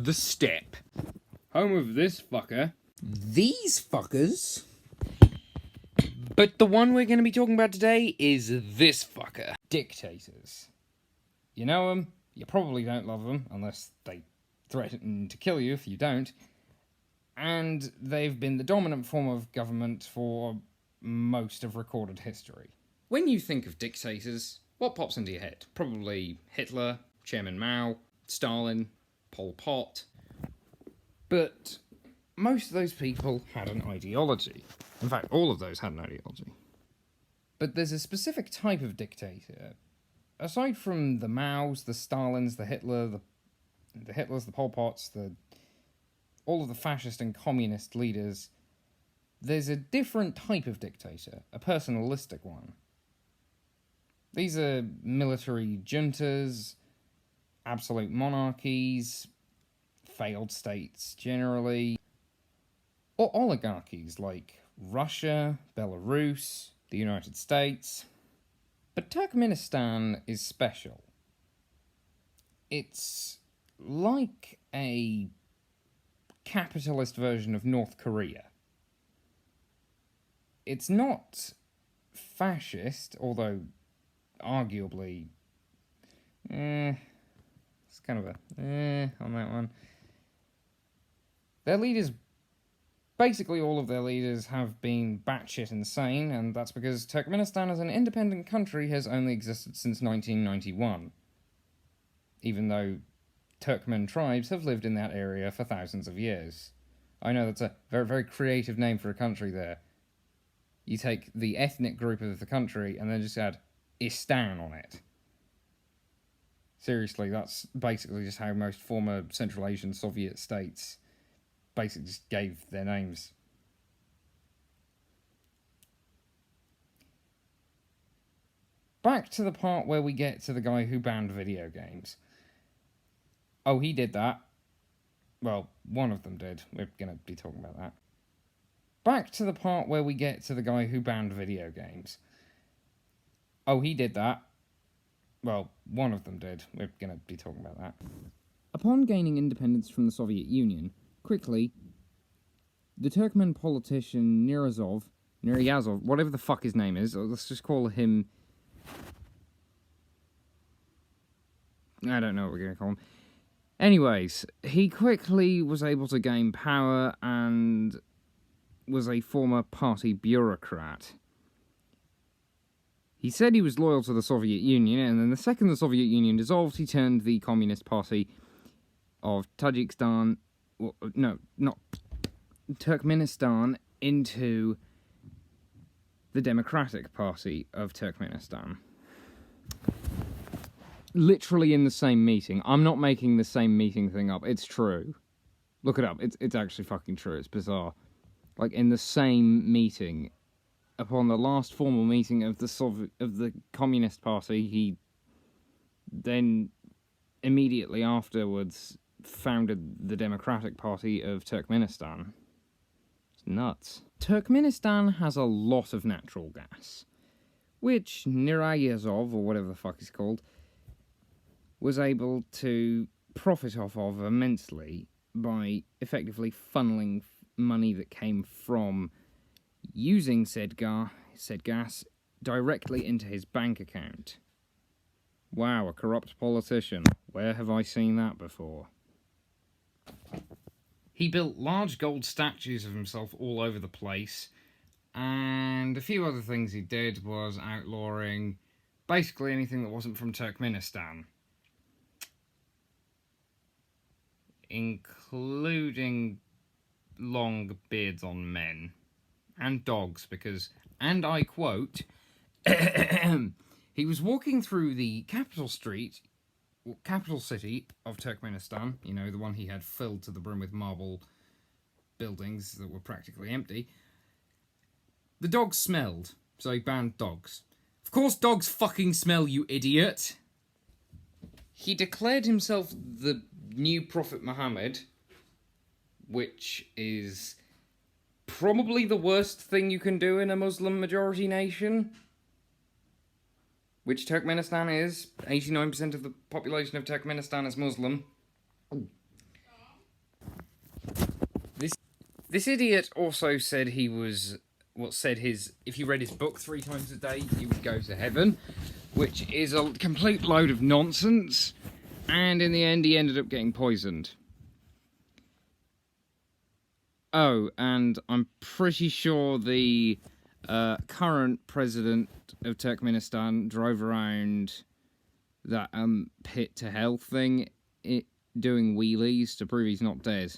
the steppe. Home of this fucker. These fuckers? But the one we're going to be talking about today is this fucker. Dictators. You know them, you probably don't love them, unless they threaten to kill you if you don't. And they've been the dominant form of government for most of recorded history. When you think of dictators, what pops into your head? Probably Hitler, Chairman Mao, Stalin, Pol Pot. But most of those people had an ideology. In fact, all of those had an ideology. But there's a specific type of dictator. Aside from the Maos, the Stalins, the Hitlers, the Pol Pots, all of the fascist and communist leaders, there's a different type of dictator, a personalistic one. These are military juntas, absolute monarchies, failed states generally, or oligarchies like Russia, Belarus, the United States. But Turkmenistan is special. It's like a capitalist version of North Korea. It's not fascist, although arguably it's kind of a on that one. Their leaders, basically all of their leaders, have been batshit insane, and that's because Turkmenistan as an independent country has only existed since 1991, even though Turkmen tribes have lived in that area for thousands of years. I know that's a very, very creative name for a country there. You take the ethnic group of the country and then just add Istan on it. Seriously, that's basically just how most former Central Asian Soviet states basically just gave their names. Back to the part where we get to the guy who banned video games. Oh, he did that. Well, one of them did. We're going to be talking about that. Back to the part where we get to the guy who banned video games. Oh, he did that. Well, one of them did. We're going to be talking about that. Upon gaining independence from the Soviet Union, quickly, the Turkmen politician Niryazov, whatever the fuck his name is, let's just call him... I don't know what we're going to call him. Anyways, he quickly was able to gain power and was a former party bureaucrat. He said he was loyal to the Soviet Union, and then the second the Soviet Union dissolved, he turned the Communist Party of Tajikistan, well, no, not Turkmenistan, into the Democratic Party of Turkmenistan. Literally in the same meeting. I'm not making the same meeting thing up. It's true. Look it up. It's actually fucking true. It's bizarre. Like, in the same meeting, upon the last formal meeting of the Communist Party, he then immediately afterwards founded the Democratic Party of Turkmenistan. It's nuts. Turkmenistan has a lot of natural gas, which Niryazov, or whatever the fuck he's called, was able to profit off of immensely by effectively funneling money that came from using said gas directly into his bank account. Wow, a corrupt politician. Where have I seen that before? He built large gold statues of himself all over the place, and a few other things he did was outlawing basically anything that wasn't from Turkmenistan, including long beards on men and dogs, because, and I quote, he was walking through the capital city of Turkmenistan, you know, the one he had filled to the brim with marble buildings that were practically empty. The dogs smelled, so he banned dogs. Of course dogs fucking smell, you idiot! He declared himself the new Prophet Muhammad, which is probably the worst thing you can do in a Muslim-majority nation, which Turkmenistan is. 89% of the population of Turkmenistan is Muslim. This idiot also said he was... if you read his book 3 times a day, you would go to heaven, which is a complete load of nonsense, and in the end he ended up getting poisoned. Oh, and I'm pretty sure the current president of Turkmenistan drove around that pit to hell thing, doing wheelies to prove he's not dead.